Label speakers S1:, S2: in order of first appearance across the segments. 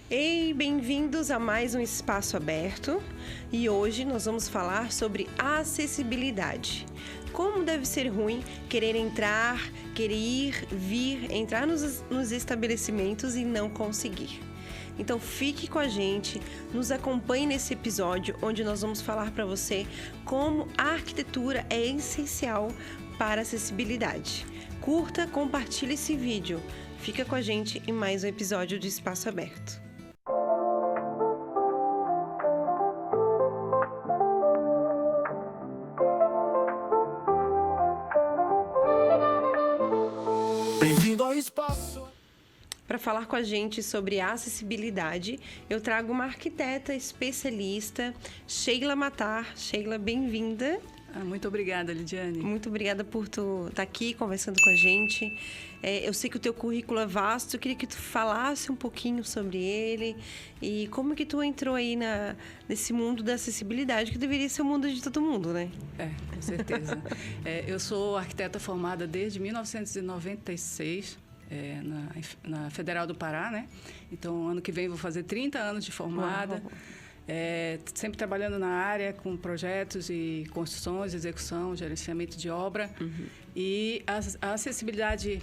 S1: Ei, bem-vindos a mais um Espaço Aberto e hoje nós vamos falar sobre acessibilidade. Como deve ser ruim querer entrar, querer ir, vir, entrar nos estabelecimentos e não conseguir. Então fique com a gente, nos acompanhe nesse episódio onde nós vamos falar para você como a arquitetura é essencial para a acessibilidade. Curta, compartilhe esse vídeo. Fica com a gente em mais um episódio de Espaço Aberto.
S2: Bem-vindo ao espaço.
S1: Para falar com a gente sobre acessibilidade, eu trago uma arquiteta especialista, Sheila Matar. Sheila, bem-vinda.
S3: Muito obrigada, Lidiane.
S1: Muito obrigada por tu estar aqui conversando com a gente. Eu sei que o teu currículo é vasto, eu queria que tu falasse um pouquinho sobre ele e como que tu entrou aí nesse mundo da acessibilidade, que deveria ser o mundo de todo mundo, né?
S3: Com certeza. Eu sou arquiteta formada desde 1996, na Federal do Pará, né? Então, ano que vem vou fazer 30 anos de formada.
S1: Uau.
S3: Sempre trabalhando na área com projetos e construções, execução, gerenciamento de obra.
S1: Uhum.
S3: E a acessibilidade,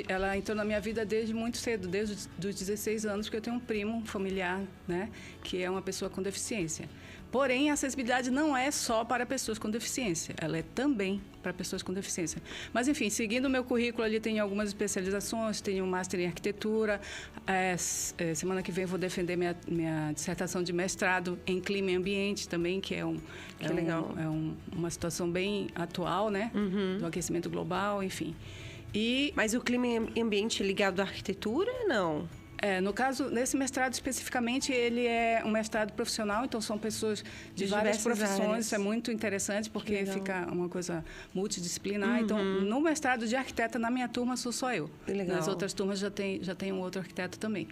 S3: ela entrou na minha vida desde muito cedo, desde os 16 anos, porque eu tenho um primo familiar, né, que é uma pessoa com deficiência. Porém, a acessibilidade não é só para pessoas com deficiência, ela é também para pessoas com deficiência. Mas, enfim, seguindo o meu currículo, ali tem algumas especializações, tenho um Master em Arquitetura, semana que vem vou defender minha dissertação de mestrado em Clima e Ambiente também, que é uma situação bem atual, né,
S1: Uhum.
S3: do aquecimento global, enfim.
S1: Mas o clima e ambiente ligado à arquitetura, não?
S3: No caso, nesse mestrado especificamente, ele é um mestrado profissional, então são pessoas de várias profissões.
S1: Áreas.
S3: Isso é muito interessante, porque fica uma coisa multidisciplinar.
S1: Uhum.
S3: Então, no mestrado de arquiteta, na minha turma, sou só eu.
S1: Legal.
S3: Nas outras turmas já tem um outro arquiteto também.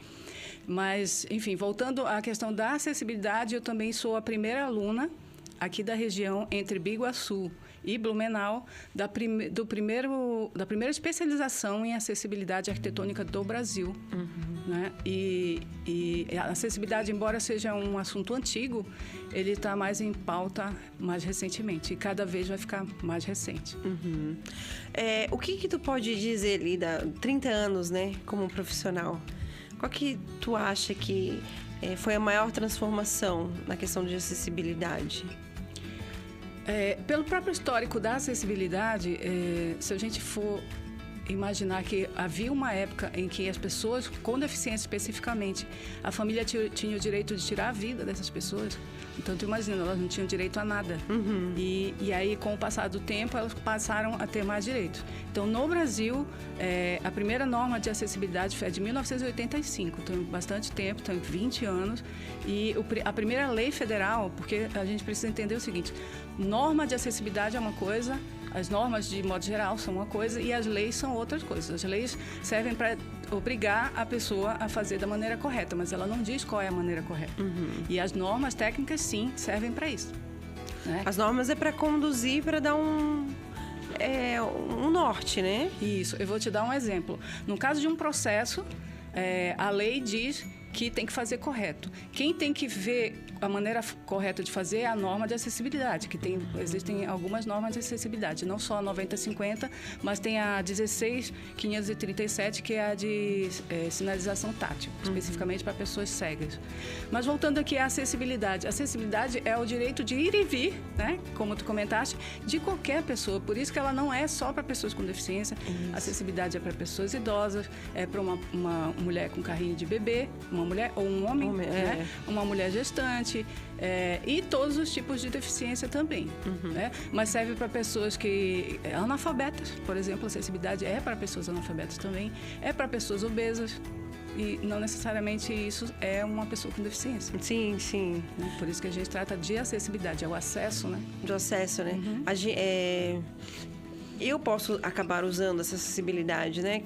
S3: Mas, enfim, voltando à questão da acessibilidade, eu também sou a primeira aluna aqui da região entre Biguaçu e Blumenau, da primeira especialização em acessibilidade arquitetônica do Brasil.
S1: Uhum.
S3: Né? E a acessibilidade, embora seja um assunto antigo, ele está mais em pauta mais recentemente. E cada vez vai ficar mais recente.
S1: Uhum. O que tu pode dizer ali, 30 anos, né, como profissional? Qual que tu acha que foi a maior transformação na questão de acessibilidade?
S3: Pelo próprio histórico da acessibilidade, se a gente for imaginar que havia uma época em que as pessoas com deficiência especificamente, a família tinha o direito de tirar a vida dessas pessoas. Então, tu imagina, elas não tinham direito a nada.
S1: Uhum.
S3: E aí, com o passar do tempo, elas passaram a ter mais direitos. Então, no Brasil, a primeira norma de acessibilidade foi a de 1985. Então, bastante tempo, tem 20 anos. E a primeira lei federal, porque a gente precisa entender o seguinte, norma de acessibilidade é uma coisa, as normas, de modo geral, são uma coisa e as leis são outras coisas. As leis servem para obrigar a pessoa a fazer da maneira correta, mas ela não diz qual é a maneira correta.
S1: Uhum.
S3: E as normas técnicas, sim, servem para isso. Né?
S1: As normas é para conduzir, para dar um norte, né?
S3: Isso. Eu vou te dar um exemplo. No caso de um processo, a lei diz que tem que fazer correto. Quem tem que ver a maneira correta de fazer é a norma de acessibilidade, que existem algumas normas de acessibilidade, não só a 9050, mas tem a 16537, que é a de sinalização tátil, especificamente para pessoas cegas. Mas voltando aqui à acessibilidade. A acessibilidade é o direito de ir e vir, né, como tu comentaste, de qualquer pessoa. Por isso que ela não é só para pessoas com deficiência. A acessibilidade é para pessoas idosas, é para uma mulher com carrinho de bebê, uma mulher ou um homem, né? Uma mulher gestante, e todos os tipos de deficiência também.
S1: Uhum.
S3: Né? Mas serve para pessoas que analfabetas, por exemplo, a acessibilidade é para pessoas analfabetas também, é para pessoas obesas. E não necessariamente isso é uma pessoa com deficiência.
S1: Sim, sim.
S3: Por isso que a gente trata de acessibilidade, é o acesso, né?
S1: Do acesso, né?
S3: Uhum.
S1: Eu posso acabar usando essa acessibilidade, né?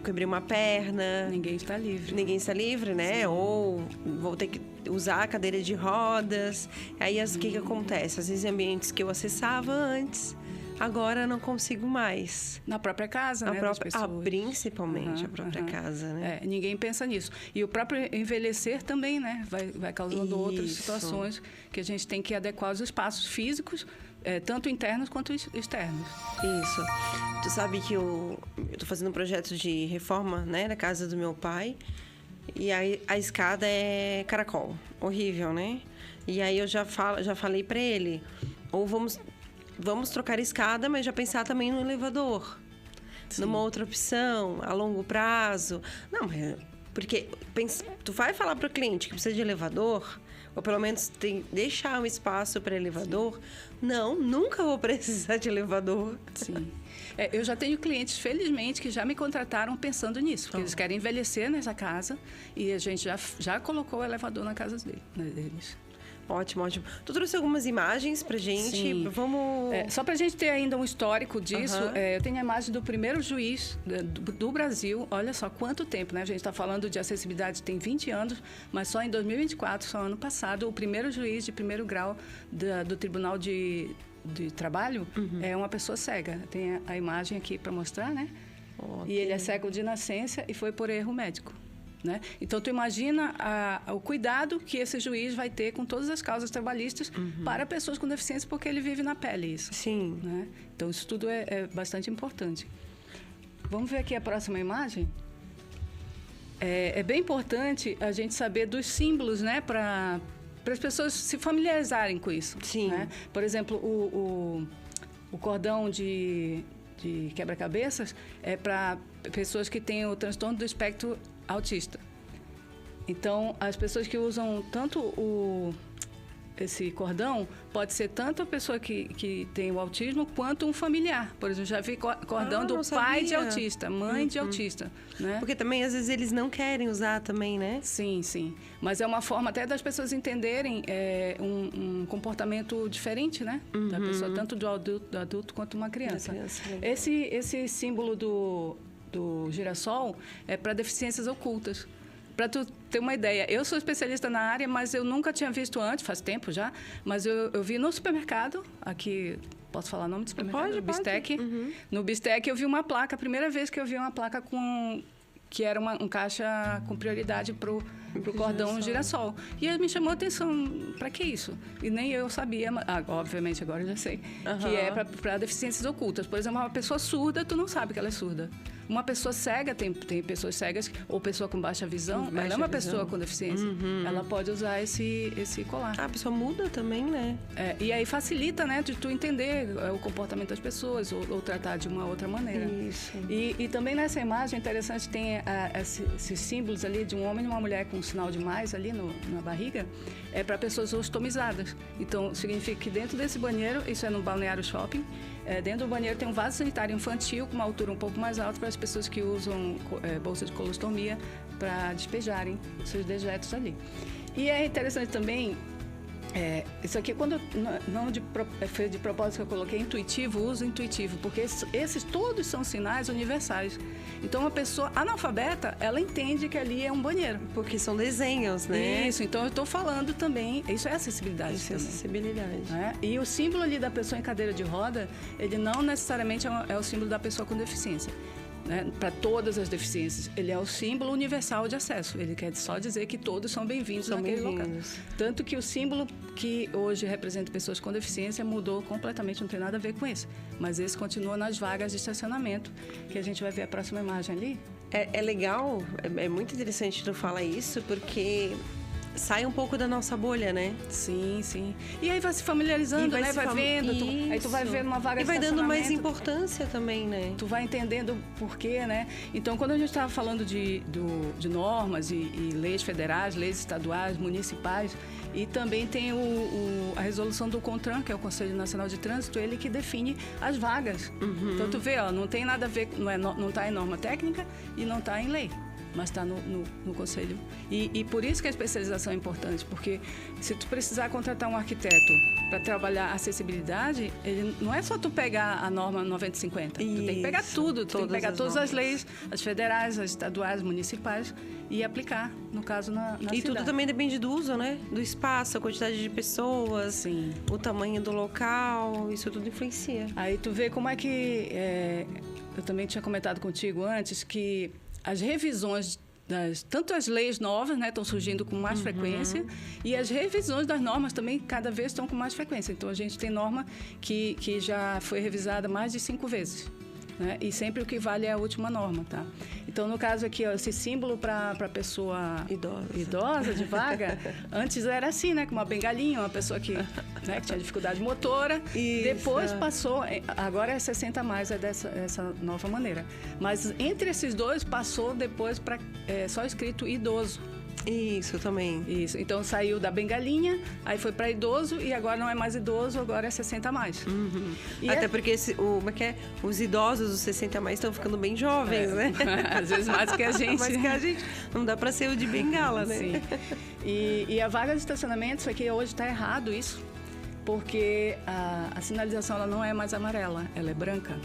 S1: Quebrei uma perna.
S3: Ninguém está livre.
S1: Ninguém está livre, né? Sim. Ou vou ter que usar a cadeira de rodas. Aí, o que acontece? Às vezes, ambientes que eu acessava antes, agora não consigo mais.
S3: Na própria casa,
S1: Na
S3: né?
S1: própria,
S3: das pessoas.
S1: Principalmente a própria casa, né?
S3: Ninguém pensa nisso. E o próprio envelhecer também, né? Vai causando outras situações que a gente tem que adequar os espaços físicos, tanto internos quanto externos.
S1: Isso. Tu sabe que eu tô fazendo um projeto de reforma, né, da casa do meu pai. E aí a escada é caracol. Horrível, né? E aí eu já falei pra ele, ou vamos trocar a escada, mas já pensar também no elevador. Sim. Numa outra opção, a longo prazo. Não, porque tu vai falar pro cliente que precisa de elevador, ou pelo menos deixar um espaço para elevador. Sim. Não, nunca vou precisar de elevador.
S3: Sim. Eu já tenho clientes, felizmente, que já me contrataram pensando nisso. Porque eles querem envelhecer nessa casa e a gente já colocou o elevador na casa deles.
S1: Ótimo, ótimo. Tu trouxe algumas imagens pra gente.
S3: Sim.
S1: Vamos...
S3: só pra gente ter ainda um histórico disso, eu tenho a imagem do primeiro juiz do Brasil. Olha só quanto tempo, né? A gente está falando de acessibilidade tem 20 anos, mas só em 2024, só ano passado, o primeiro juiz de primeiro grau do Tribunal de Trabalho é uma pessoa cega. Tem a imagem aqui para mostrar, né? Okay. E ele é cego de nascença e foi por erro médico. Né? Então, tu imagina o cuidado que esse juiz vai ter com todas as causas trabalhistas para pessoas com deficiência, porque ele vive na pele isso.
S1: Sim.
S3: Né? Então, isso tudo é bastante importante. Vamos ver aqui a próxima imagem? É bem importante a gente saber dos símbolos, né? Para as pessoas se familiarizarem com isso.
S1: Sim.
S3: Né? Por exemplo, o cordão de quebra-cabeças é para pessoas que têm o transtorno do espectro autista. Então, as pessoas que usam tanto esse cordão, pode ser tanto a pessoa que tem o autismo, quanto um familiar. Por exemplo, já vi cordão do pai de autista, mãe de autista. Né?
S1: Porque também, às vezes, eles não querem usar também, né?
S3: Sim, sim. Mas é uma forma até das pessoas entenderem um comportamento diferente, né? Da pessoa, tanto do adulto quanto uma criança. Esse símbolo do girassol é para deficiências ocultas. Para tu ter uma ideia, eu sou especialista na área, mas eu nunca tinha visto antes, faz tempo já, mas eu vi no supermercado, aqui, posso falar o nome do supermercado?
S1: Pode.
S3: Bistec. No Bistec eu vi uma placa, a primeira vez que eu vi uma placa que era um caixa com prioridade pro cordão girassol. E aí me chamou a atenção, para que isso? E nem eu sabia, obviamente agora eu já sei, que é para deficiências ocultas. Por exemplo, uma pessoa surda, tu não sabe que ela é surda. Uma pessoa cega, tem pessoas cegas, ou pessoa com baixa visão, ela é uma pessoa com deficiência. Ela pode usar esse colar.
S1: A pessoa muda também, né?
S3: E aí facilita, né, de tu entender o comportamento das pessoas, ou tratar de uma outra maneira.
S1: Isso.
S3: E também nessa imagem, interessante, tem esses símbolos ali de um homem e uma mulher com um sinal de mais ali na barriga, é para pessoas ostomizadas. Então, significa que dentro desse banheiro, isso é no Balneário Shopping, dentro do banheiro tem um vaso sanitário infantil com uma altura um pouco mais alta para as pessoas que usam bolsa de colostomia para despejarem seus dejetos ali. E é interessante também, isso aqui, quando foi de propósito que eu coloquei intuitivo, uso intuitivo, porque esses todos são sinais universais. Então, uma pessoa analfabeta, ela entende que ali é um banheiro.
S1: Porque são desenhos, né?
S3: Isso, então eu estou falando também, isso é acessibilidade.
S1: Isso também. É acessibilidade.
S3: Né? E o símbolo ali da pessoa em cadeira de roda, ele não necessariamente é o símbolo da pessoa com deficiência. Né? Para todas as deficiências. Ele é o símbolo universal de acesso. Ele quer só dizer que todos são bem-vindos naquele local. Tanto que o símbolo que hoje representa pessoas com deficiência mudou completamente, não tem nada a ver com esse. Mas esse continua nas vagas de estacionamento, que a gente vai ver a próxima imagem ali.
S1: É legal, é muito interessante tu falar isso, porque sai um pouco da nossa bolha, né?
S3: Sim, sim. E aí vai se familiarizando, né? Vai vendo. Aí tu vai vendo uma vaga de estacionamento.
S1: E vai dando mais importância também, né?
S3: Tu vai entendendo por quê, né? Então, quando a gente estava falando de normas e leis federais, leis estaduais, municipais, e também tem a resolução do CONTRAN, que é o Conselho Nacional de Trânsito, ele que define as vagas. Então, tu vê, não tem nada a ver, não está em norma técnica e não está em lei. mas está no conselho. E por isso que a especialização é importante, porque se tu precisar contratar um arquiteto para trabalhar acessibilidade, ele não é só tu pegar a norma 9050. Tu tem que pegar tudo, tu tem que pegar todas as leis, as federais, as estaduais, municipais, e aplicar, no caso, na cidade.
S1: E tudo também depende do uso, né? Do espaço, a quantidade de pessoas,
S3: Sim.
S1: o tamanho do local, isso tudo influencia.
S3: Aí tu vê como é que... eu também tinha comentado contigo antes que as revisões tanto as leis novas, né, estão surgindo com mais frequência, e as revisões das normas também cada vez estão com mais frequência. Então, a gente tem norma que já foi revisada mais de 5 vezes. Né? E sempre o que vale é a última norma, tá? Então, no caso aqui, ó, esse símbolo para pessoa idosa de vaga, antes era assim, né? Com uma bengalinha, uma pessoa que tinha dificuldade motora. Isso. Depois passou, agora é 60 mais, é dessa nova maneira. Mas entre esses dois, passou depois para só escrito idoso.
S1: Isso também.
S3: Isso. Então saiu da bengalinha, aí foi para idoso e agora não é mais idoso, agora é 60 mais.
S1: Até porque os idosos dos 60 mais estão ficando bem jovens, né?
S3: Às vezes mais que a gente.
S1: Mais que a gente. Não dá para ser o de bengala, né?
S3: Sim. E a vaga de estacionamento, isso aqui hoje está errado isso, porque a sinalização ela não é mais amarela, ela é branca.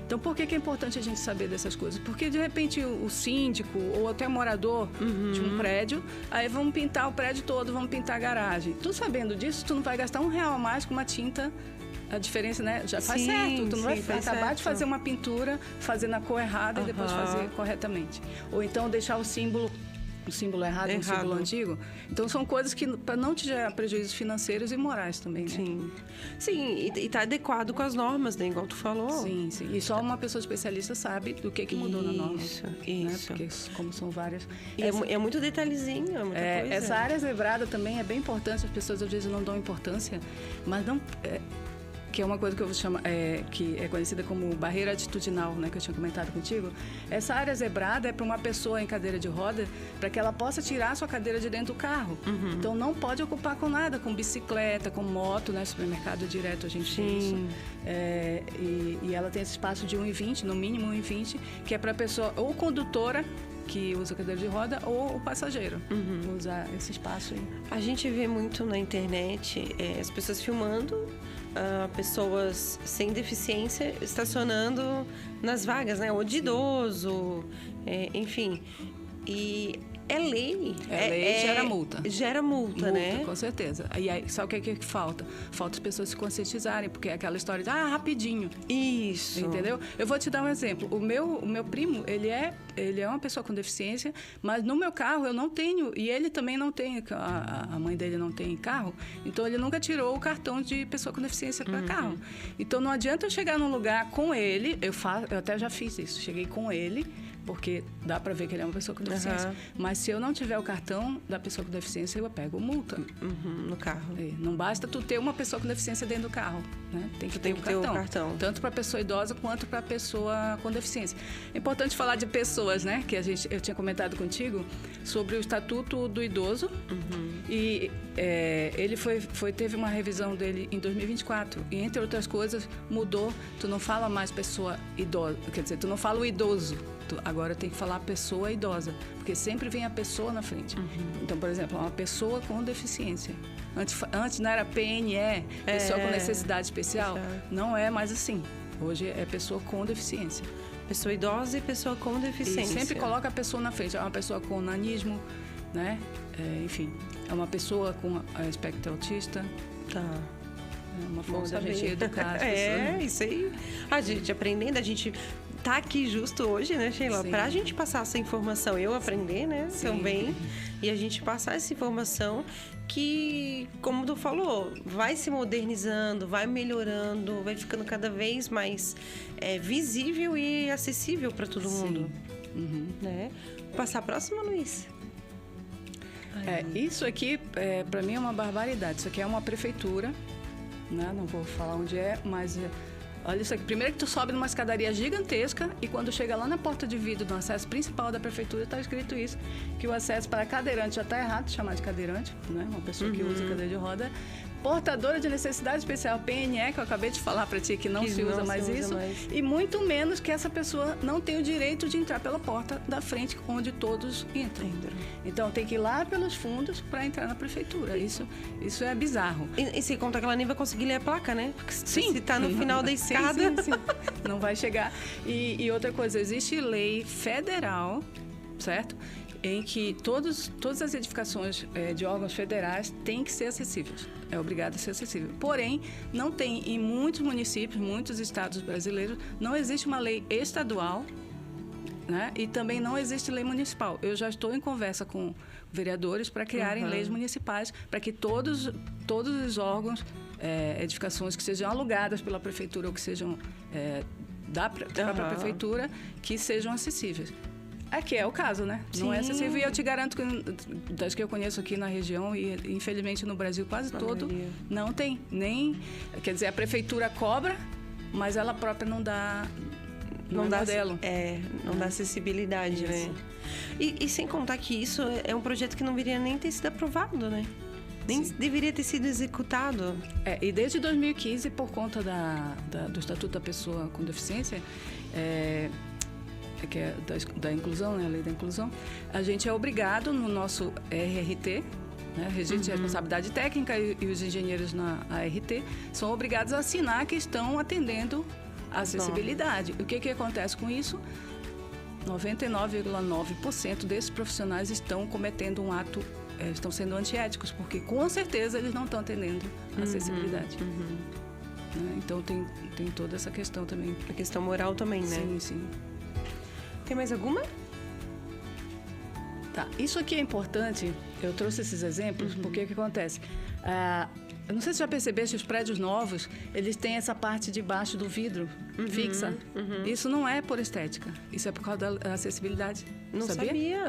S3: Então, por que é importante a gente saber dessas coisas? Porque, de repente, o síndico ou até o morador de um prédio, aí vamos pintar o prédio todo, vamos pintar a garagem. Tu sabendo disso, tu não vai gastar R$1 a mais com uma tinta. A diferença, né? Já faz certo. Tu não vai acabar de fazer uma pintura, fazer na cor errada e depois fazer corretamente. Ou então deixar o símbolo errado, um símbolo antigo. Então, são coisas que, para não te gerar prejuízos financeiros e morais também, né?
S1: Sim, e tá adequado com as normas, né? Igual tu falou.
S3: Sim. E só uma pessoa especialista sabe do que mudou na norma. Isso. Né? Porque, como são várias...
S1: É muito detalhezinho, é muita coisa.
S3: Essa área zebrada também é bem importante. As pessoas, às vezes, não dão importância, mas não... que é uma coisa que eu vou chamar, que é conhecida como barreira atitudinal, né, que eu tinha comentado contigo. Essa área zebrada é para uma pessoa em cadeira de roda, para que ela possa tirar a sua cadeira de dentro do carro. Então, não pode ocupar com nada, com bicicleta, com moto, né, supermercado direto a gente tem isso. E ela tem esse espaço de 1,20, no mínimo 1,20, que é para a pessoa ou condutora, que usa cadeira de roda, ou o passageiro usar esse espaço aí.
S1: A gente vê muito na internet as pessoas filmando pessoas sem deficiência estacionando nas vagas, né? Ou de idoso, enfim. E é lei.
S3: Lei gera multa.
S1: Gera multa, né?
S3: Com certeza. E aí, sabe o que falta? Falta as pessoas se conscientizarem, porque é aquela história de, rapidinho.
S1: Isso.
S3: Entendeu? Eu vou te dar um exemplo. O meu primo, ele é uma pessoa com deficiência, mas no meu carro eu não tenho, e ele também não tem, a mãe dele não tem carro, então ele nunca tirou o cartão de pessoa com deficiência para carro. Então não adianta eu chegar num lugar com ele, eu até já fiz isso, cheguei com ele, porque dá para ver que ele é uma pessoa com deficiência. Mas se eu não tiver o cartão da pessoa com deficiência, eu pego multa.
S1: No carro.
S3: Não basta tu ter uma pessoa com deficiência dentro do carro, né? Tem que ter o cartão. Tanto para pessoa idosa quanto para pessoa com deficiência. É importante falar de pessoas, né? Que eu tinha comentado contigo sobre o Estatuto do Idoso. E ele teve uma revisão dele em 2024. E, entre outras coisas, mudou. Tu não fala mais pessoa idosa. Quer dizer, tu não fala o idoso. Agora tem que falar pessoa idosa, porque sempre vem a pessoa na frente. Então, por exemplo, uma pessoa com deficiência. Antes não era PNE, pessoa com necessidade especial. Não é mais assim. Hoje é pessoa com deficiência.
S1: Pessoa idosa e pessoa com deficiência.
S3: E sempre coloca a pessoa na frente. É uma pessoa com nanismo, né? Enfim, é uma pessoa com espectro autista.
S1: Tá.
S3: É uma forma da gente educar as pessoas.
S1: Isso aí. A gente aprendendo, a gente tá aqui justo hoje, né, Sheila?
S3: Sim.
S1: Pra gente passar essa informação, eu aprender, né, também, e a gente passar essa informação que, como tu falou, vai se modernizando, vai melhorando, vai ficando cada vez mais visível e acessível para todo mundo. Né? Passar a próxima, Luiz.
S3: Isso aqui, para mim, é uma barbaridade. Isso aqui é uma prefeitura, né? Não vou falar onde é, mas... Olha isso aqui. Primeiro que tu sobe numa escadaria gigantesca e quando chega lá na porta de vidro do acesso principal da prefeitura, está escrito isso, que o acesso para cadeirante já está errado, chamar de cadeirante, né? Uma pessoa que usa cadeira de roda, portadora de necessidade especial, PNE, que eu acabei de falar para ti que não se usa mais isso, e muito menos que essa pessoa não tem o direito de entrar pela porta da frente, onde todos entram. Então, tem que ir lá pelos fundos para entrar na prefeitura. Isso é bizarro.
S1: E sem contar que ela nem vai conseguir ler a placa, né? Porque
S3: sim,
S1: se tá no final da escada...
S3: Sim. Não vai chegar. E outra coisa, existe lei federal, certo? Em que todas as edificações de órgãos federais têm que ser acessíveis. É obrigado a ser acessível. Porém, não tem em muitos municípios, muitos estados brasileiros, não existe uma lei estadual, né? E também não existe lei municipal. Eu já estou em conversa com vereadores para criarem leis municipais, para que todos os órgãos, edificações que sejam alugadas pela prefeitura ou que sejam da própria prefeitura, que sejam acessíveis. Aqui é o caso, né?
S1: Sim.
S3: Não é acessível. E eu te garanto que das que eu conheço aqui na região e infelizmente no Brasil quase todo, não tem nem... Quer dizer, a prefeitura cobra, mas ela própria não dá...
S1: Não dá
S3: modelo.
S1: Não dá acessibilidade, né? E sem contar que isso é um projeto que não viria nem ter sido aprovado, né? Nem deveria ter sido executado.
S3: E desde 2015, por conta do Estatuto da Pessoa com Deficiência, que é da inclusão, né? A lei da inclusão, a gente é obrigado no nosso RRT, né? Registro de Responsabilidade Técnica, e os engenheiros na ART são obrigados a assinar que estão atendendo a acessibilidade. O que acontece com isso? 99,9% desses profissionais estão cometendo um ato, estão sendo antiéticos, porque com certeza eles não estão atendendo a acessibilidade. Né? Então tem toda essa questão também.
S1: A questão moral também, né?
S3: Sim.
S1: Tem mais alguma?
S3: Tá. Isso aqui é importante. Eu trouxe esses exemplos porque o que acontece? Eu não sei se já percebeste, os prédios novos, eles têm essa parte de baixo do vidro fixa. Isso não é por estética. Isso é por causa da acessibilidade.
S1: Não sabia.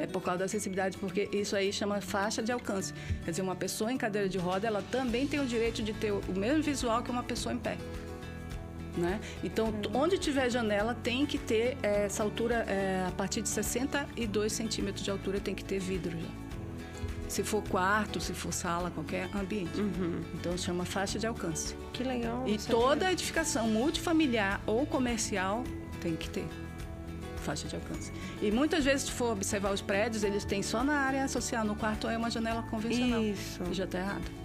S3: É por causa da acessibilidade, porque isso aí chama faixa de alcance. Quer dizer, uma pessoa em cadeira de roda, ela também tem o direito de ter o mesmo visual que uma pessoa em pé. Né? Então, onde tiver janela, tem que ter essa altura, a partir de 62 centímetros de altura, tem que ter vidro já. Se for quarto, se for sala, qualquer ambiente. Então, chama faixa de alcance.
S1: Que legal.
S3: E toda edificação multifamiliar ou comercial tem que ter faixa de alcance. E muitas vezes, se for observar os prédios, eles têm só na área social, no quarto é uma janela convencional.
S1: Isso.
S3: Que já está errado.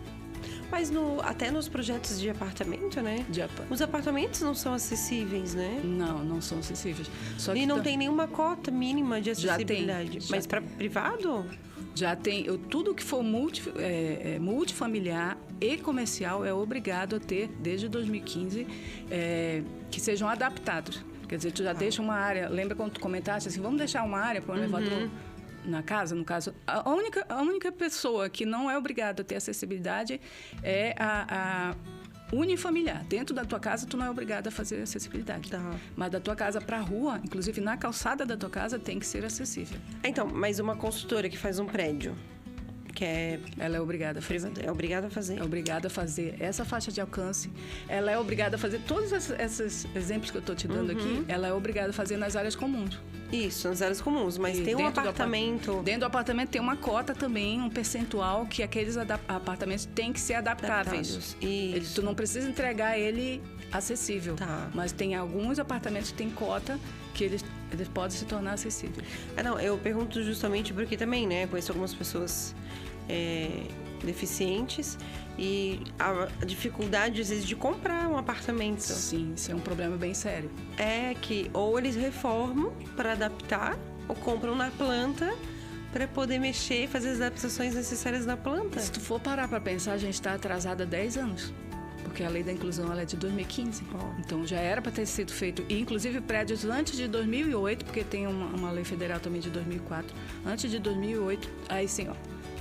S1: Mas até nos projetos de apartamento, né? Os apartamentos não são acessíveis, né?
S3: Não são acessíveis. Só
S1: e não tem nenhuma cota mínima de acessibilidade.
S3: Já tem.
S1: Mas para privado?
S3: Já tem. Tudo que for multifamiliar e comercial é obrigado a ter, desde 2015, que sejam adaptados. Quer dizer, tu já deixa uma área... Lembra quando tu comentaste assim, vamos deixar uma área para um elevador na casa? No caso, a única pessoa que não é obrigada a ter acessibilidade é a unifamiliar. Dentro da tua casa, tu não é obrigada a fazer acessibilidade. Mas da tua casa para a rua, inclusive na calçada da tua casa, tem que ser acessível.
S1: Então, mas uma construtora que faz um prédio,
S3: ela é obrigada a fazer.
S1: É obrigada a fazer.
S3: É obrigada a fazer essa faixa de alcance. Ela é obrigada a fazer todos esses exemplos que eu estou te dando aqui. Ela é obrigada a fazer nas áreas comuns.
S1: Isso, nas áreas comuns. Mas tem um apartamento...
S3: Dentro do apartamento tem uma cota também, um percentual que aqueles apartamentos têm que ser adaptáveis.
S1: Isso.
S3: Tu não precisa entregar ele acessível. Mas tem alguns apartamentos que têm cota que eles podem se tornar acessíveis.
S1: Não, eu pergunto justamente porque também, né? Conheço algumas pessoas deficientes e a dificuldade, às vezes, de comprar um apartamento.
S3: Sim, isso é um problema bem sério.
S1: É que ou eles reformam para adaptar ou compram na planta para poder mexer, fazer as adaptações necessárias na planta.
S3: Se tu for parar para pensar, a gente está atrasada há 10 anos. Porque a lei da inclusão ela é de 2015. Então, já era para ter sido feito. E, inclusive, prédios antes de 2008, porque tem uma lei federal também de 2004. Antes de 2008, aí sim,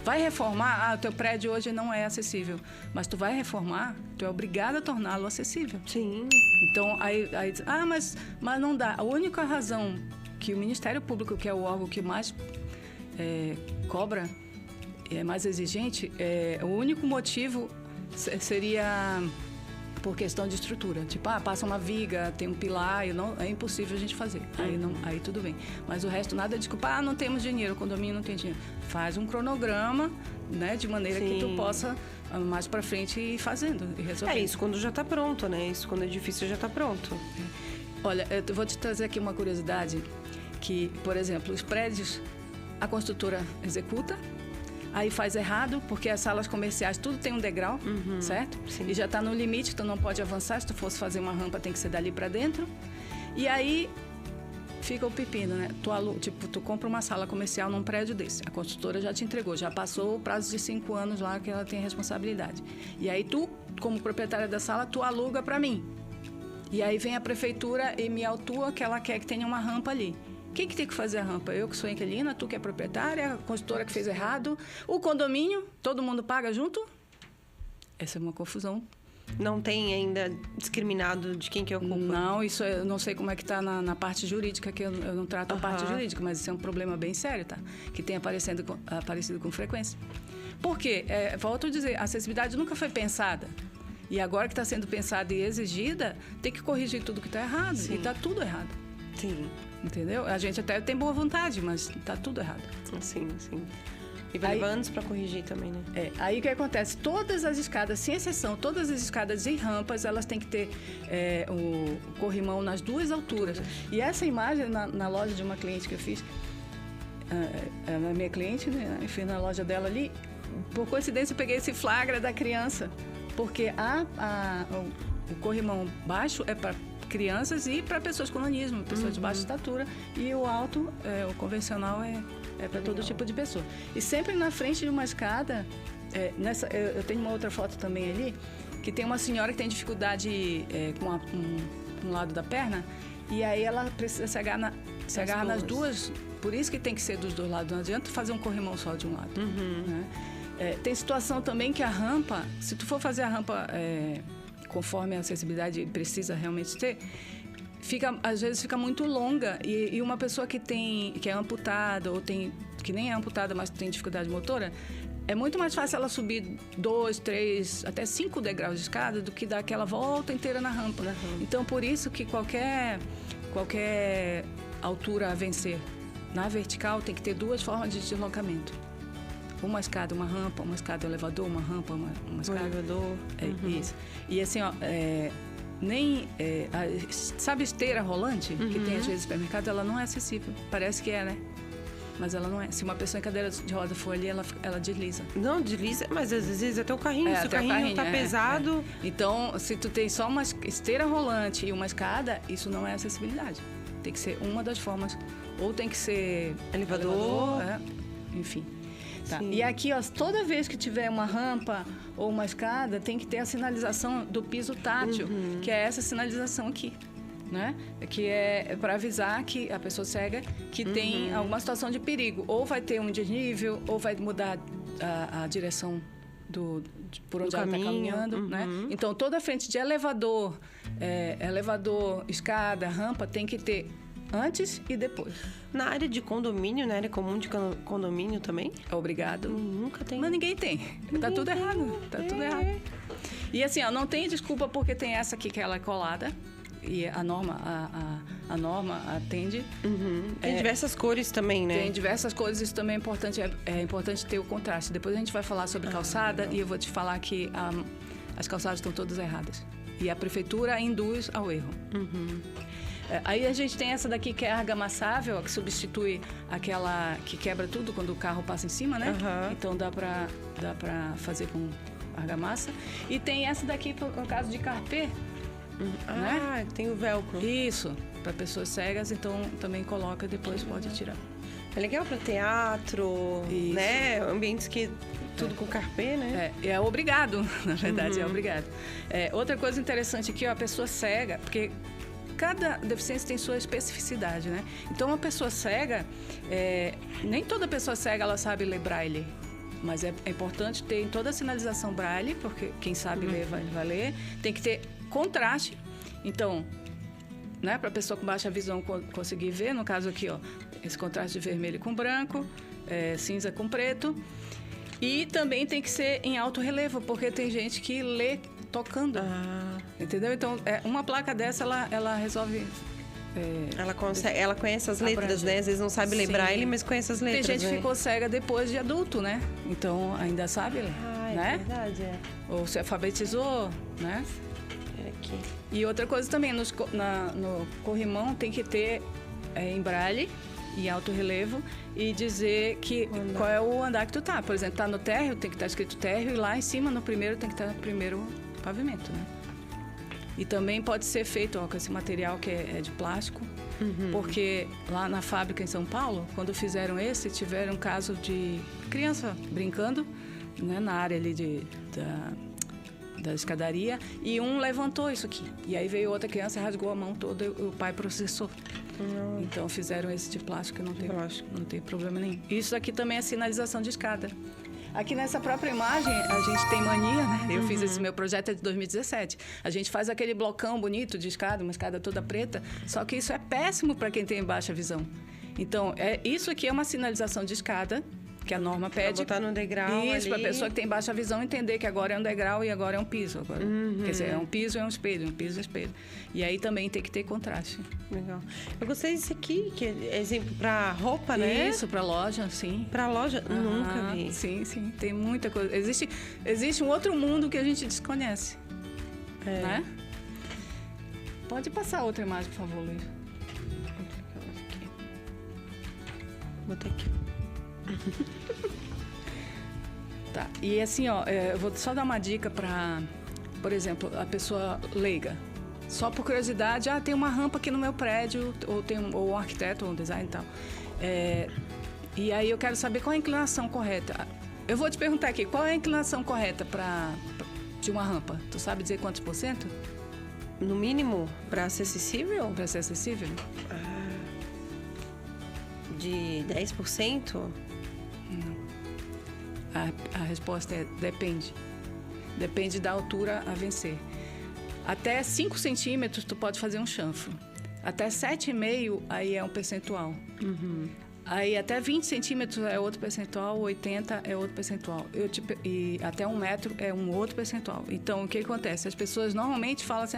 S3: vai reformar, o teu prédio hoje não é acessível. Mas tu vai reformar, tu é obrigado a torná-lo acessível.
S1: Sim.
S3: Então, aí diz, mas não dá. A única razão que o Ministério Público, que é o órgão que mais cobra, é mais exigente, o único motivo seria por questão de estrutura. Tipo, passa uma viga, tem um pilar, é impossível a gente fazer. Aí tudo bem. Mas o resto, nada de desculpa, não temos dinheiro, o condomínio não tem dinheiro. Faz um cronograma, né, de maneira que tu possa mais para frente e fazendo e resolvendo.
S1: É isso quando já está pronto, né? Isso quando é difícil já está pronto.
S3: Olha, eu vou te trazer aqui uma curiosidade que, por exemplo, os prédios, a construtora executa, aí faz errado, porque as salas comerciais tudo tem um degrau, certo?
S1: Sim.
S3: E já está no limite, tu não pode avançar. Se tu fosse fazer uma rampa, tem que ser dali para dentro. E aí fica o pepino, né? Tu compra uma sala comercial num prédio desse. A construtora já te entregou, já passou o prazo de 5 anos lá que ela tem responsabilidade. E aí tu, como proprietária da sala, tu aluga para mim. E aí vem a prefeitura e me autua que ela quer que tenha uma rampa ali. Quem que tem que fazer a rampa? Eu que sou inquilina, tu que é proprietária, a construtora que fez errado, o condomínio, todo mundo paga junto? Essa é uma confusão.
S1: Não tem ainda discriminado de quem que ocupa?
S3: Não, isso eu não sei como é que está na parte jurídica, que eu não trato a parte jurídica, mas isso é um problema bem sério, tá? Que tem aparecido com frequência. Por quê? Volto a dizer, a acessibilidade nunca foi pensada. E agora que está sendo pensada e exigida, tem que corrigir tudo que está errado.
S1: Sim.
S3: E está tudo errado.
S1: Sim.
S3: Entendeu? A gente até tem boa vontade, mas está tudo errado.
S1: Sim. E vai levar anos para corrigir também, né?
S3: Aí o que acontece? Todas as escadas, sem exceção, todas as escadas e rampas, elas têm que ter o corrimão nas duas alturas. E essa imagem, na loja de uma cliente que eu fiz, a minha cliente, né? Enfim, na loja dela ali, por coincidência eu peguei esse flagra da criança, porque o corrimão baixo é para crianças e para pessoas com nanismo, pessoas de baixa estatura, e o alto, o convencional, é para todo tipo de pessoa. E sempre na frente de uma escada, eu tenho uma outra foto também ali, que tem uma senhora que tem dificuldade com um lado da perna, e aí ela precisa se agarrar nas duas, por isso que tem que ser dos dois lados, não adianta fazer um corrimão só de um lado. Né? Tem situação também que a rampa, se tu for fazer a rampa conforme a acessibilidade precisa realmente ter, às vezes fica muito longa e uma pessoa que é amputada ou que nem é amputada, mas tem dificuldade motora, é muito mais fácil ela subir 2, 3, até 5 degraus de escada do que dar aquela volta inteira na rampa. Então, por isso que qualquer altura a vencer na vertical tem que ter 2 formas de deslocamento. Uma escada, uma rampa, uma escada, um elevador, uma rampa, uma escada.
S1: Um elevador.
S3: Isso. E assim, ó, sabe esteira rolante que tem às vezes no supermercado? Ela não é acessível. Parece que é, né? Mas ela não é. Se uma pessoa em cadeira de roda for ali, ela desliza.
S1: Não, desliza, mas às vezes até o carrinho. Se o carrinho tá pesado...
S3: Então, se tu tem só uma esteira rolante e uma escada, isso não é acessibilidade. Tem que ser uma das formas. Ou tem que ser elevador enfim. Tá. E aqui, ó, toda vez que tiver uma rampa ou uma escada, tem que ter a sinalização do piso tátil, que é essa sinalização aqui, né? Que é para avisar que a pessoa cega que tem alguma situação de perigo. Ou vai ter um desnível, ou vai mudar a direção por onde ela está caminhando, né? Então, toda a frente de elevador, escada, rampa, tem que ter antes e depois.
S1: Na área de condomínio, na área comum de condomínio também?
S3: Obrigado.
S1: Nunca tem.
S3: Mas ninguém tem. Tá tudo errado. Tá tudo errado. E assim, ó, não tem desculpa porque tem essa aqui que ela é colada. E a norma atende.
S1: Tem diversas cores também, né?
S3: Tem diversas cores, isso também é importante. É importante ter o contraste. Depois a gente vai falar sobre calçada e eu vou te falar que as calçadas estão todas erradas. E a prefeitura induz ao erro. Aí a gente tem essa daqui que é argamassável, que substitui aquela que quebra tudo quando o carro passa em cima, né? Então dá pra fazer com argamassa. E tem essa daqui, no caso de carpê, né?
S1: Tem o velcro.
S3: Isso, para pessoas cegas, então também coloca, depois pode tirar.
S1: É legal para teatro, né? Ambientes que tudo com carpê, né?
S3: É obrigado, na verdade, é obrigado. Outra coisa interessante aqui, ó, a pessoa cega, porque cada deficiência tem sua especificidade, né? Então, uma pessoa cega, nem toda pessoa cega ela sabe ler braille, mas é importante ter em toda a sinalização braille, porque quem sabe ler vai ler. Tem que ter contraste, então, né, para a pessoa com baixa visão conseguir ver, no caso aqui, ó, esse contraste de vermelho com branco, cinza com preto. E também tem que ser em alto relevo, porque tem gente que lê tocando. Entendeu? Então, uma placa dessa, ela resolve...
S1: ela conhece as letras, né? Às vezes não sabe ler braille, mas conhece as letras.
S3: Tem gente que ficou cega depois de adulto, né? Então, ainda sabe ler. né?
S1: É verdade, é.
S3: Ou se alfabetizou, né?
S1: Aqui.
S3: E outra coisa também, no corrimão tem que ter em braille e alto relevo e dizer qual é o andar que tu tá. Por exemplo, tá no térreo, tem que estar escrito térreo, e lá em cima, no primeiro, tem que estar no primeiro pavimento, né? E também pode ser feito com esse material que é de plástico, porque lá na fábrica em São Paulo, quando fizeram tiveram um caso de criança brincando, né, na área ali da escadaria, e um levantou isso aqui. E aí veio outra criança, rasgou a mão toda e o pai processou. Então fizeram esse de plástico, não tem problema nenhum. Isso aqui também é sinalização de escada. Aqui nessa própria imagem, a gente tem mania, né? Eu fiz esse meu projeto de 2017. A gente faz aquele blocão bonito de escada, uma escada toda preta, só que isso é péssimo para quem tem baixa visão. Então, isso aqui é uma sinalização de escada, que a norma pede.
S1: Pra botar no degrau.
S3: Isso, para a pessoa que tem baixa visão entender que agora é um degrau e agora é um piso. Agora. Quer dizer, é um piso e é um espelho, um piso e espelho. E aí também tem que ter contraste.
S1: Legal. Eu gostei desse aqui, que é exemplo para roupa, né?
S3: Isso, para loja, sim.
S1: Para loja? Nunca vi.
S3: Sim, sim. Tem muita coisa. Existe um outro mundo que a gente desconhece. Né? Pode passar outra imagem, por favor, Luiz.
S1: Botei aqui.
S3: Tá. E assim, ó, eu vou só dar uma dica para, por exemplo, a pessoa leiga. Só por curiosidade, tem uma rampa aqui no meu prédio, ou um arquiteto, ou um design e tal. E aí eu quero saber qual é a inclinação correta. Eu vou te perguntar aqui, qual é a inclinação correta de uma rampa? Tu sabe dizer quantos por cento?
S1: No mínimo, para ser acessível?
S3: Para ser acessível?
S1: De 10%?
S3: Não. A resposta é depende. Depende da altura a vencer. Até 5 centímetros tu pode fazer um chanfro. Até 7,5 aí é um percentual. Aí até 20 centímetros é outro percentual, 80 é outro percentual. E até 1 metro é um outro percentual. Então, o que acontece? As pessoas normalmente falam assim,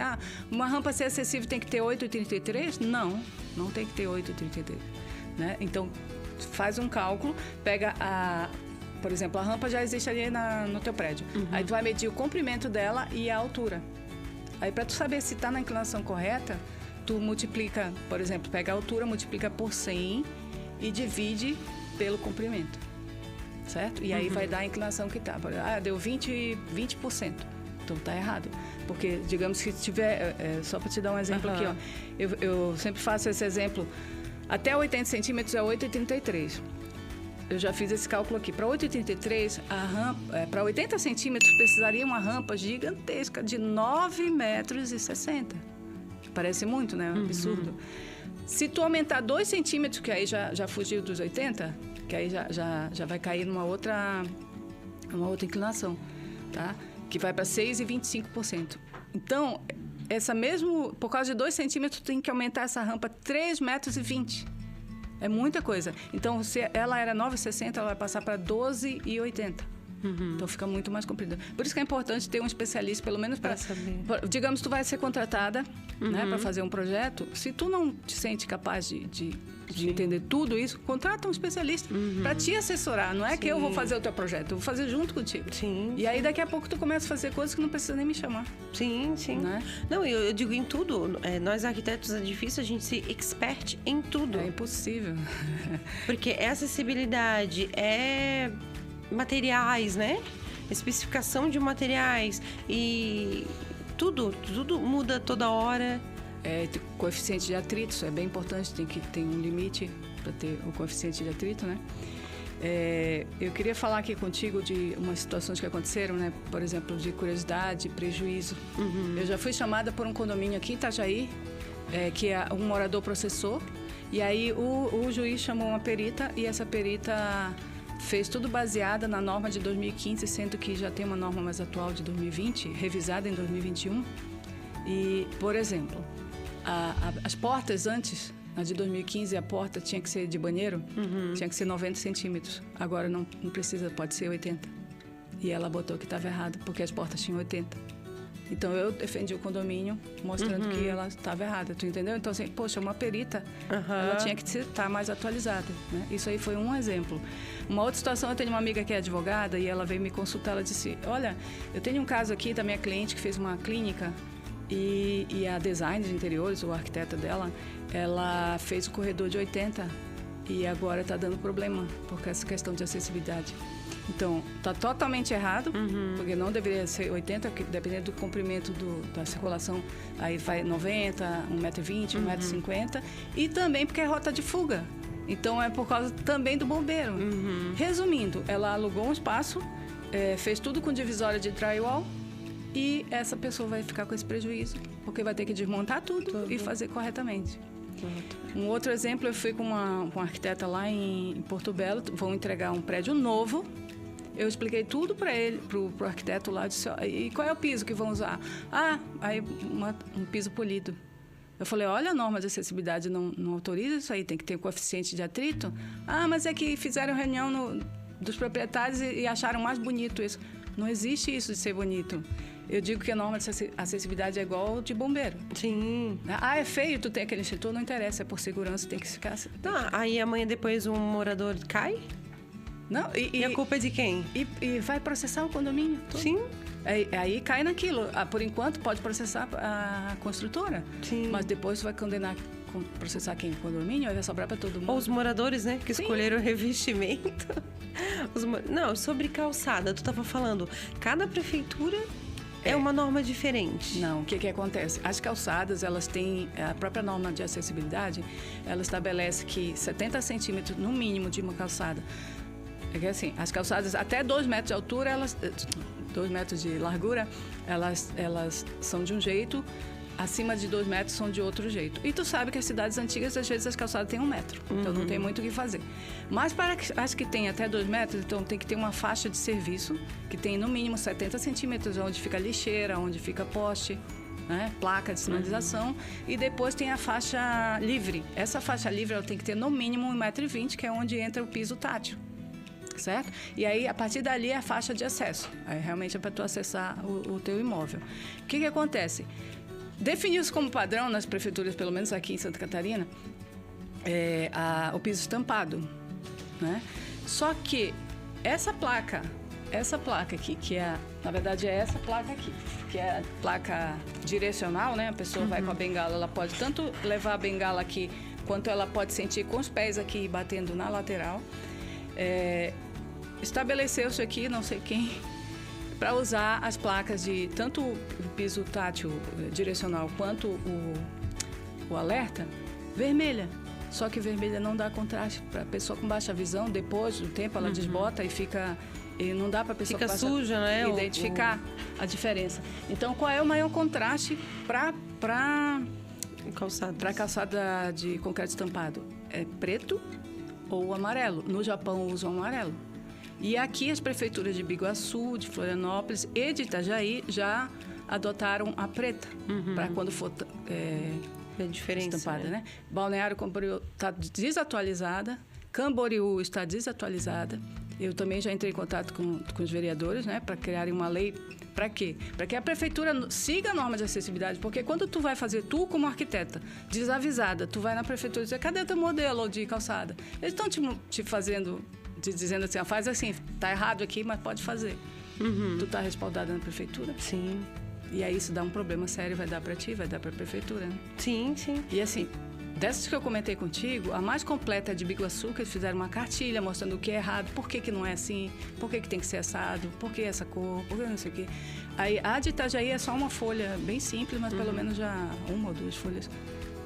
S3: uma rampa ser acessível tem que ter 8,33? Não, não tem que ter 8,33. Né? Então, faz um cálculo, pega por exemplo, a rampa já existe ali no teu prédio. Aí tu vai medir o comprimento dela e a altura. Aí, para tu saber se está na inclinação correta, tu multiplica, por exemplo, pega a altura, multiplica por 100 e divide pelo comprimento, certo? E aí vai dar a inclinação que tá. Deu 20%. Então tá errado. Porque, digamos que tiver... só para te dar um exemplo aqui, ó. Eu sempre faço esse exemplo. Até 80 centímetros é 8,33. Eu já fiz esse cálculo aqui. Para 8,33, para 80 centímetros, precisaria uma rampa gigantesca de 9,60 metros. Parece muito, né? Absurdo. Se tu aumentar 2 centímetros, que aí já fugiu dos 80, que aí já vai cair numa outra inclinação, tá? Que vai para 6,25%. Então, por causa de 2 centímetros, tu tem que aumentar essa rampa 3,20 metros. É muita coisa. Então, se ela era 9,60, ela vai passar para 12,80. Então, fica muito mais comprida. Por isso que é importante ter um especialista, pelo menos para saber. Digamos, tu vai ser contratada, né, para fazer um projeto. Se tu não te sente capaz de entender tudo isso, contrata um especialista para te assessorar. Não é que eu vou fazer o teu projeto, eu vou fazer junto contigo. E aí, daqui a pouco, tu começa a fazer coisas que não precisa nem me chamar.
S1: Sim. Né? Não, eu digo em tudo. Nós, arquitetos, é difícil a gente ser expert em tudo.
S3: É impossível.
S1: Porque é acessibilidade, é materiais, né? Especificação de materiais e tudo muda toda hora.
S3: Coeficiente de atrito, isso é bem importante, tem que ter um limite para ter o coeficiente de atrito, né? Eu queria falar aqui contigo de umas situações que aconteceram, né? Por exemplo, de curiosidade, prejuízo. Eu já fui chamada por um condomínio aqui em Itajaí, que um morador processou, e aí o juiz chamou uma perita, e essa perita fez tudo baseada na norma de 2015, sendo que já tem uma norma mais atual de 2020, revisada em 2021. E, por exemplo, as portas antes, a de 2015, a porta tinha que ser de banheiro, tinha que ser 90 centímetros. Agora não precisa, pode ser 80. E ela botou que estava errado, porque as portas tinham 80. Então, eu defendi o condomínio, mostrando que ela estava errada, tu entendeu? Então, assim, poxa, uma perita, ela tinha que estar mais atualizada, né? Isso aí foi um exemplo. Uma outra situação, eu tenho uma amiga que é advogada e ela veio me consultar, ela disse, olha, eu tenho um caso aqui da minha cliente que fez uma clínica e a designer de interiores, o arquiteta dela, ela fez o corredor de 80 e agora está dando problema por essa questão de acessibilidade. Então, está totalmente errado, porque não deveria ser 80, dependendo do comprimento da circulação, aí vai 90, 1,20 m, 1,50 m, e também porque é rota de fuga. Então, é por causa também do bombeiro. Resumindo, ela alugou um espaço, fez tudo com divisória de drywall, e essa pessoa vai ficar com esse prejuízo, porque vai ter que desmontar tudo e fazer corretamente. Um outro exemplo, eu fui com uma arquiteta lá em Porto Belo, vão entregar um prédio novo. Eu expliquei tudo para ele, pro arquiteto lá, disse, e qual é o piso que vão usar? Aí um piso polido. Eu falei, olha, a norma de acessibilidade não autoriza isso aí, tem que ter coeficiente de atrito. Mas é que fizeram reunião dos proprietários e acharam mais bonito isso. Não existe isso de ser bonito. Eu digo que a norma de acessibilidade é igual de bombeiro.
S1: Sim.
S3: É feio, tu tem aquele extintor, não interessa, é por segurança, tem que ficar...
S1: Aí amanhã depois um morador cai?
S3: Não,
S1: e a culpa é de quem?
S3: E vai processar o condomínio todo.
S1: Sim.
S3: Aí cai naquilo. Por enquanto, pode processar a construtora.
S1: Sim.
S3: Mas depois vai processar quem? O condomínio? Aí vai sobrar para todo mundo.
S1: Ou os moradores, né? Que escolheram o revestimento. Não, sobre calçada, tu estava falando. Cada prefeitura é uma norma diferente.
S3: Não, o que acontece? As calçadas, elas têm... A própria norma de acessibilidade, ela estabelece que 70 centímetros, no mínimo, de uma calçada... É que assim, as calçadas até 2 metros de altura, 2 metros de largura, elas são de um jeito, acima de 2 metros são de outro jeito. E tu sabe que as cidades antigas, às vezes, as calçadas têm 1 metro. Então, não tem muito o que fazer. Mas para as que têm até 2 metros, então tem que ter uma faixa de serviço, que tem no mínimo 70 centímetros, onde fica lixeira, onde fica poste, né? Placa de sinalização. E depois tem a faixa livre. Essa faixa livre, ela tem que ter no mínimo 1,20 m, que é onde entra o piso tátil. Certo? E aí, a partir dali, é a faixa de acesso. Aí, realmente, é para tu acessar o teu imóvel. O que acontece? Definiu-se como padrão nas prefeituras, pelo menos aqui em Santa Catarina, o piso estampado, né? Só que essa placa aqui, que na verdade, é essa placa aqui, que é a placa direcional, né? A pessoa vai com a bengala, ela pode tanto levar a bengala aqui, quanto ela pode sentir com os pés aqui batendo na lateral. Estabeleceu-se aqui, não sei quem, para usar as placas de tanto o piso tátil direcional quanto o alerta, vermelha. Só que vermelha não dá contraste para a pessoa com baixa visão. Depois do tempo ela desbota e não dá para a pessoa
S1: suja, né?
S3: Identificar a diferença. Então, qual é o maior contraste para calçada de concreto estampado? É preto ou amarelo. No Japão usam amarelo. E aqui as prefeituras de Biguaçu, de Florianópolis e de Itajaí já adotaram a preta, para quando for estampada, né? Balneário Camboriú está desatualizada, Camboriú está desatualizada. Eu também já entrei em contato com os vereadores, né, para criarem uma lei. Para quê? Para que a prefeitura siga a norma de acessibilidade, porque quando tu vai fazer, tu como arquiteta, desavisada, tu vai na prefeitura e diz, cadê teu modelo de calçada? Eles estão te fazendo, dizendo assim, faz assim, tá errado aqui, mas pode fazer. Tu tá respaldada na prefeitura?
S1: Sim.
S3: E aí isso dá um problema sério, vai dar para ti, vai dar para a prefeitura, né?
S1: Sim, sim.
S3: E assim, dessas que eu comentei contigo, a mais completa é de Biguaçu, que eles fizeram uma cartilha mostrando o que é errado, por que não é assim, por que tem que ser assado, por que essa cor, por que não sei o quê. Aí a de Itajaí é só uma folha bem simples, mas pelo menos já 1 ou 2 folhas,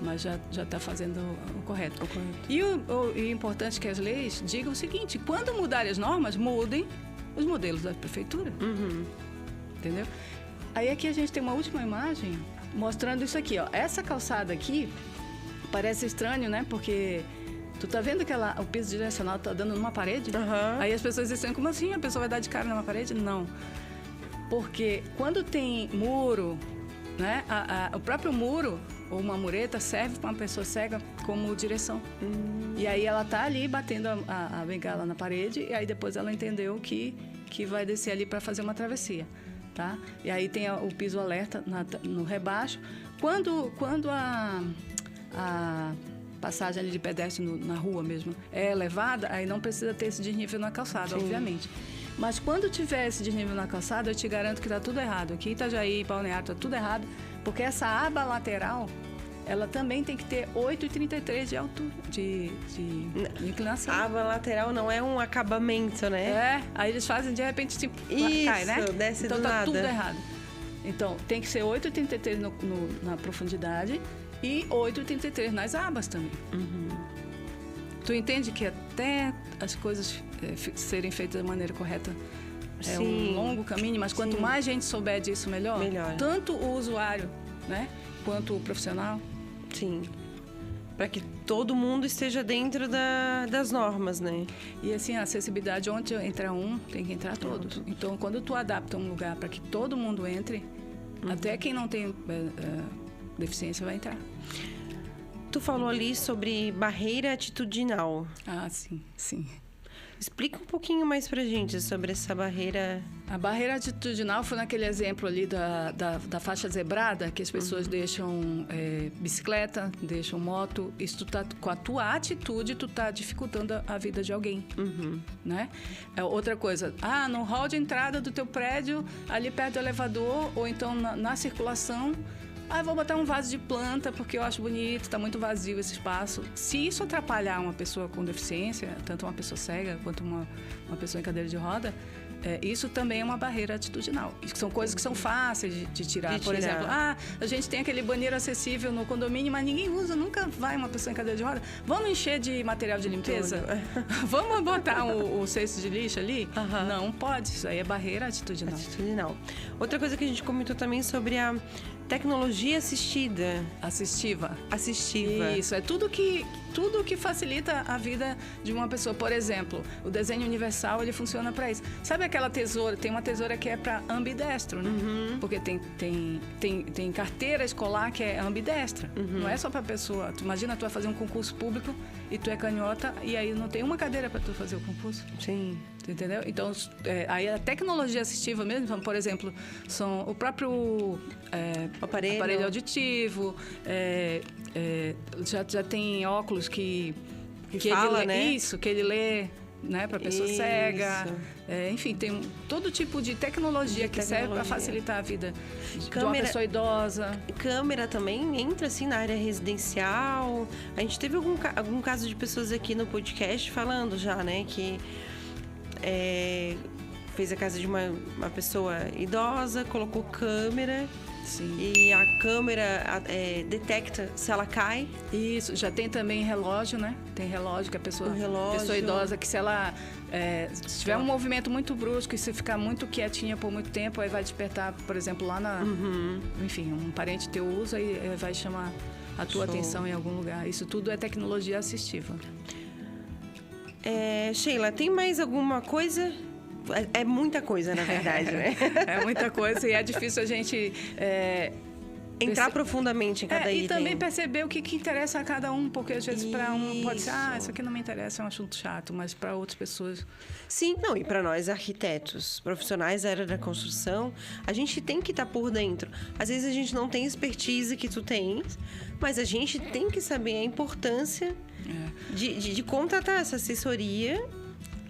S3: mas já está fazendo o correto. E o importante é que as leis digam o seguinte, quando mudarem as normas, mudem os modelos da prefeitura. Entendeu? Aí aqui a gente tem uma última imagem mostrando isso aqui, ó. Essa calçada aqui parece estranho, né? Porque tu tá vendo que o piso direcional tá dando numa parede? Aí as pessoas dizem, como assim? A pessoa vai dar de cara numa parede? Não. Porque quando tem muro, né? O próprio muro ou uma mureta serve para uma pessoa cega como direção. E aí ela tá ali batendo a bengala na parede e aí depois ela entendeu que vai descer ali para fazer uma travessia. tá? E aí tem o piso alerta no rebaixo. Quando a passagem ali de pedestre na rua mesmo é elevada, aí não precisa ter esse desnível na calçada, obviamente. Mas quando tiver esse desnível na calçada, eu te garanto que está tudo errado. Aqui em Itajaí, Balneário, está tudo errado, porque essa aba lateral, ela também tem que ter 8,33 de altura, de inclinação.
S1: A aba lateral não é um acabamento, né?
S3: Aí eles fazem, de repente, tipo,
S1: isso,
S3: cai, né?
S1: Desce
S3: então
S1: do
S3: tá
S1: nada.
S3: Tudo errado. Então, tem que ser 8,33 na profundidade e 8,33 nas abas também. Tu entende que até as coisas serem feitas da maneira correta é um longo caminho, mas quanto mais gente souber disso, melhor. Tanto o usuário, né, quanto o profissional.
S1: Sim. Para que todo mundo esteja dentro das normas, né?
S3: E assim, a acessibilidade, onde entra um, tem que entrar todos. Então, quando tu adapta um lugar para que todo mundo entre, até quem não tem deficiência vai entrar.
S1: Tu falou ali sobre barreira atitudinal.
S3: Ah, sim, sim.
S1: Explica um pouquinho mais pra gente sobre essa barreira.
S3: A barreira atitudinal foi naquele exemplo ali da faixa zebrada, que as pessoas deixam bicicleta, deixam moto. Isso com a tua atitude, tu tá dificultando a vida de alguém, né? Outra coisa, no hall de entrada do teu prédio, ali perto do elevador, ou então na circulação, vou botar um vaso de planta porque eu acho bonito, está muito vazio esse espaço. Se isso atrapalhar uma pessoa com deficiência, tanto uma pessoa cega quanto uma pessoa em cadeira de roda, isso também é uma barreira atitudinal. São coisas que são fáceis de tirar. Por exemplo, a gente tem aquele banheiro acessível no condomínio, mas ninguém usa, nunca vai uma pessoa em cadeira de roda. Vamos encher de material de limpeza? Vamos botar o cesto de lixo ali? Não pode, isso aí é barreira atitudinal.
S1: Outra coisa que a gente comentou também sobre a tecnologia assistiva.
S3: Isso, é tudo que facilita a vida de uma pessoa. Por exemplo, o desenho universal, ele funciona para isso. Sabe aquela tesoura? Tem uma tesoura que é para ambidestro, né? Porque tem carteira escolar que é ambidestra. Não é só para pessoa. Tu imagina, tu vai fazer um concurso público e tu é canhota e aí não tem uma cadeira para tu fazer o concurso.
S1: Sim.
S3: Tu entendeu? Então, aí a tecnologia assistiva mesmo, então, por exemplo, são o próprio aparelho auditivo, já tem óculos que
S1: fala,
S3: ele,
S1: né?
S3: Isso, que ele lê, né, para pessoa cega. Enfim, tem todo tipo de tecnologia que serve para facilitar a vida de uma pessoa idosa.
S1: Câmera também entra assim na área residencial. A gente teve algum caso de pessoas aqui no podcast falando já, né, que fez a casa de uma pessoa idosa, colocou câmera.
S3: Sim.
S1: E a câmera detecta se ela cai.
S3: Isso, já tem também relógio, né? Tem relógio que a pessoa idosa, que se ela se tiver um movimento muito brusco e se ficar muito quietinha por muito tempo, aí vai despertar, por exemplo, lá enfim, um parente teu usa e vai chamar a tua atenção em algum lugar. Isso tudo é tecnologia assistiva.
S1: Sheila, tem mais alguma coisa? É muita coisa, na verdade, né?
S3: É muita coisa e é difícil a gente...
S1: entrar profundamente em cada item.
S3: E também perceber o que interessa a cada um, porque às vezes para um pode ser, isso aqui não me interessa, é um assunto chato, mas para outras pessoas...
S1: Sim, não, e para nós arquitetos, profissionais da área da construção, a gente tem que estar por dentro. Às vezes a gente não tem expertise que tu tens, mas a gente tem que saber a importância de contratar essa assessoria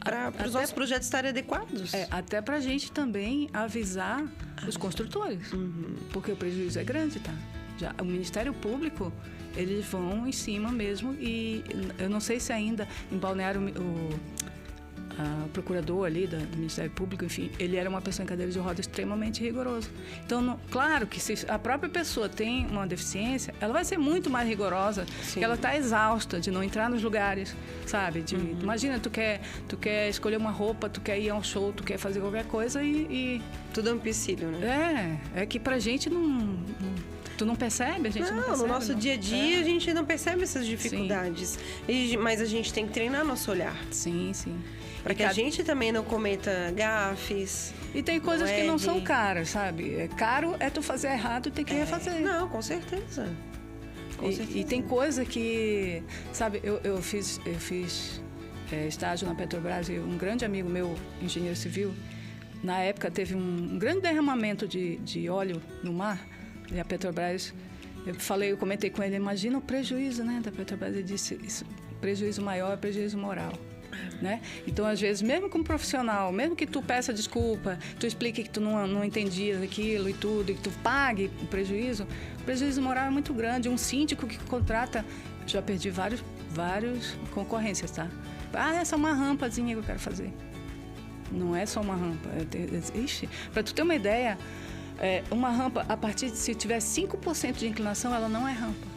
S1: para os nossos projetos estarem adequados.
S3: Até para a gente também avisar os construtores, porque o prejuízo é grande, tá? O Ministério Público, eles vão em cima mesmo e eu não sei se ainda em Balneário o procurador ali do Ministério Público, enfim, ele era uma pessoa em cadeira de roda extremamente rigoroso. Então, claro que se a própria pessoa tem uma deficiência, ela vai ser muito mais rigorosa, porque ela está exausta de não entrar nos lugares, sabe? Imagina, tu quer escolher uma roupa, tu quer ir a um show, tu quer fazer qualquer coisa e...
S1: Tudo é um empecilho, né?
S3: É que pra gente não... Tu não percebe? A gente não percebe.
S1: No nosso dia a dia a gente não percebe essas dificuldades. Mas a gente tem que treinar nosso olhar.
S3: Sim, sim.
S1: Para que a gente também não cometa gafes.
S3: E tem coisas que não são caras, sabe? Caro é tu fazer errado e tem que refazer.
S1: Não, com certeza.
S3: E tem coisa que... Sabe, eu fiz estágio na Petrobras e um grande amigo meu, engenheiro civil, na época teve um grande derramamento de óleo no mar, e a Petrobras, eu comentei com ele, imagina o prejuízo, né, da Petrobras. Ele disse, isso, prejuízo maior é prejuízo moral. Né? Então, às vezes, mesmo como profissional, mesmo que tu peça desculpa, tu explique que tu não entendias aquilo e tudo, e que tu pague o prejuízo moral é muito grande. Um síndico que contrata, já perdi vários concorrências, tá? Essa é uma rampazinha que eu quero fazer. Não é só uma rampa. Ixi, para tu ter uma ideia, uma rampa, a partir de se tiver 5% de inclinação, ela não é rampa.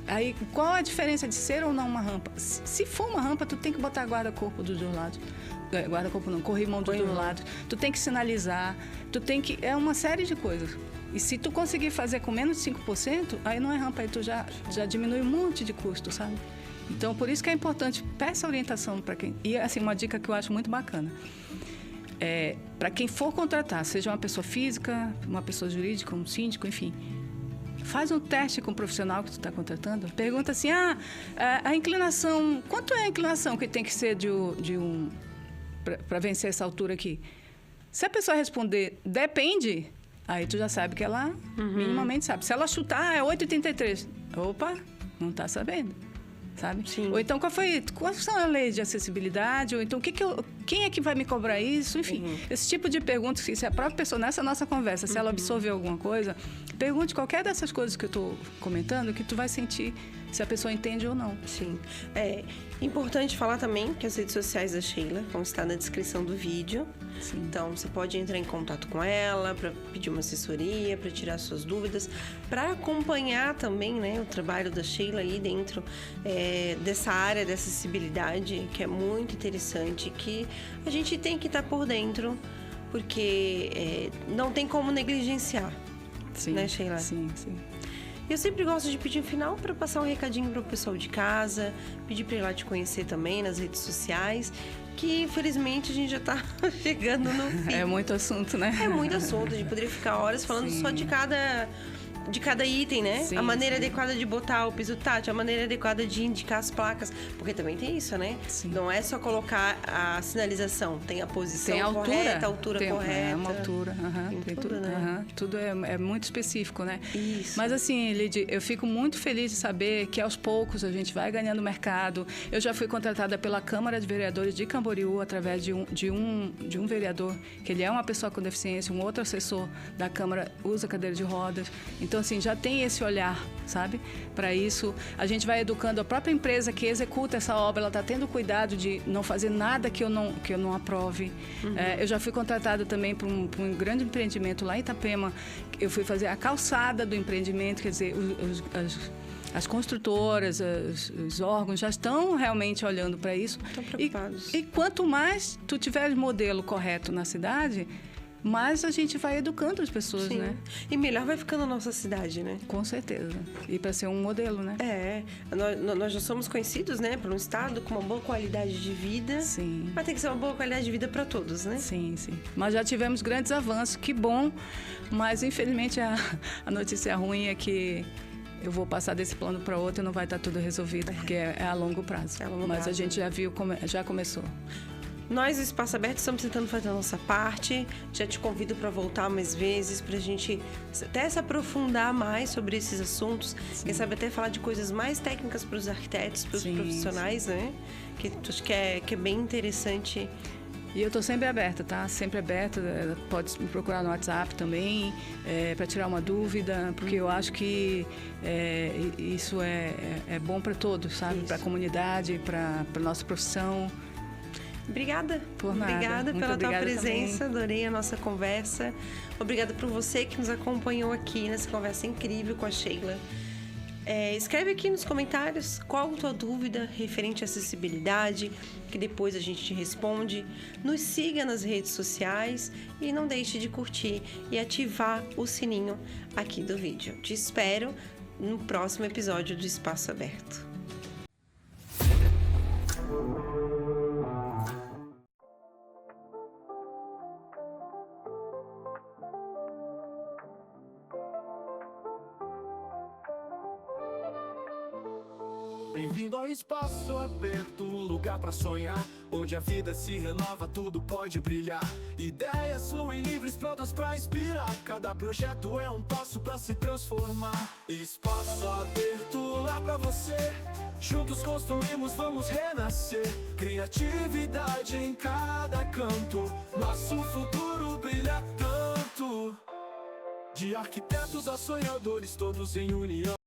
S3: Aí, qual a diferença de ser ou não uma rampa? Se for uma rampa, tu tem que botar guarda-corpo dos dois lados. Guarda-corpo não, corrimão dos dois lados. Tu tem que sinalizar, é uma série de coisas. E se tu conseguir fazer com menos de 5%, aí não é rampa, aí tu já diminui um monte de custo, sabe? Então, por isso que é importante, peça orientação para quem... E, assim, uma dica que eu acho muito bacana. Para quem for contratar, seja uma pessoa física, uma pessoa jurídica, um síndico, enfim... Faz um teste com o profissional que tu está contratando. Pergunta assim, a inclinação... Quanto é a inclinação que tem que ser para vencer essa altura aqui? Se a pessoa responder, depende, aí tu já sabe que ela minimamente sabe. Se ela chutar, é 8,33. Opa, não está sabendo. Sabe?
S1: Sim.
S3: Ou então, quais são as leis de acessibilidade? Ou então, quem é que vai me cobrar isso? Enfim, esse tipo de perguntas, se a própria pessoa, nessa nossa conversa, se ela absorveu alguma coisa, pergunte qualquer dessas coisas que eu estou comentando, que tu vai sentir se a pessoa entende ou não.
S1: Sim. É importante falar também que as redes sociais da Sheila vão estar na descrição do vídeo.
S3: Sim.
S1: Então, você pode entrar em contato com ela para pedir uma assessoria, para tirar suas dúvidas, para acompanhar também, né, o trabalho da Sheila aí dentro dessa área de acessibilidade, que é muito interessante, que a gente tem que estar por dentro, porque não tem como negligenciar.
S3: Sim,
S1: né, Sheila?
S3: Sim, sim.
S1: Eu sempre gosto de pedir no final para passar um recadinho para o pessoal de casa, pedir para ir lá te conhecer também nas redes sociais, que infelizmente a gente já está chegando no fim.
S3: É muito assunto, né?
S1: É muito assunto, a gente poderia ficar horas falando só de cada item, né?
S3: Sim,
S1: a maneira adequada de botar o piso tátil, a maneira adequada de indicar as placas, porque também tem isso, né?
S3: Sim.
S1: Não é só colocar a sinalização, tem a posição
S3: tem a altura,
S1: correta, a altura correta.
S3: É uma altura,
S1: tem tudo, né?
S3: Tudo é muito específico, né?
S1: Isso.
S3: Mas assim, Lidy, eu fico muito feliz de saber que aos poucos a gente vai ganhando mercado. Eu já fui contratada pela Câmara de Vereadores de Camboriú através de um vereador, que ele é uma pessoa com deficiência, um outro assessor da Câmara usa cadeira de rodas. Então, assim, já tem esse olhar, sabe? Para isso, a gente vai educando a própria empresa que executa essa obra, ela está tendo cuidado de não fazer nada que eu não aprove. Eu já fui contratada também para um grande empreendimento lá em Itapema. Eu fui fazer a calçada do empreendimento, quer dizer, as construtoras, os órgãos já estão realmente olhando para isso.
S1: Estão preocupados.
S3: E quanto mais tu tiveres modelo correto na cidade, mais a gente vai educando as pessoas,
S1: Sim.
S3: né?
S1: E melhor vai ficando a nossa cidade, né?
S3: Com certeza. E para ser um modelo, né?
S1: Nós já somos conhecidos, né, por um estado com uma boa qualidade de vida.
S3: Sim.
S1: Mas tem que ser uma boa qualidade de vida para todos, né?
S3: Sim, sim. Mas já tivemos grandes avanços, que bom. Mas, infelizmente, a notícia ruim é que eu vou passar desse plano para outro e não vai estar tudo resolvido, porque é a longo prazo. Mas a gente já viu, já começou.
S1: Nós, do Espaço Aberto, estamos tentando fazer a nossa parte. Já te convido para voltar mais vezes, para a gente até se aprofundar mais sobre esses assuntos.
S3: Sim.
S1: Quem sabe até falar de coisas mais técnicas para os arquitetos, para os profissionais, né? Que acho que é bem interessante.
S3: E eu estou sempre aberta, tá? Sempre aberta. Pode me procurar no WhatsApp também, para tirar uma dúvida, porque eu acho que isso é bom para todos, sabe? Para a comunidade, para a nossa profissão.
S1: Obrigada.
S3: Por nada.
S1: Obrigada pela tua presença,
S3: também.
S1: Adorei a nossa conversa. Obrigada por você que nos acompanhou aqui nessa conversa incrível com a Sheila. Escreve aqui nos comentários qual a tua dúvida referente à acessibilidade, que depois a gente te responde. Nos siga nas redes sociais e não deixe de curtir e ativar o sininho aqui do vídeo. Te espero no próximo episódio do Espaço Aberto.
S2: Bem-vindo ao Espaço Aberto, lugar pra sonhar, onde a vida se renova, tudo pode brilhar. Ideias fluem livres, prontas pra inspirar. Cada projeto é um passo pra se transformar. Espaço aberto lá pra você. Juntos construímos, vamos renascer. Criatividade em cada canto. Nosso futuro brilha tanto. De arquitetos a sonhadores, todos em união.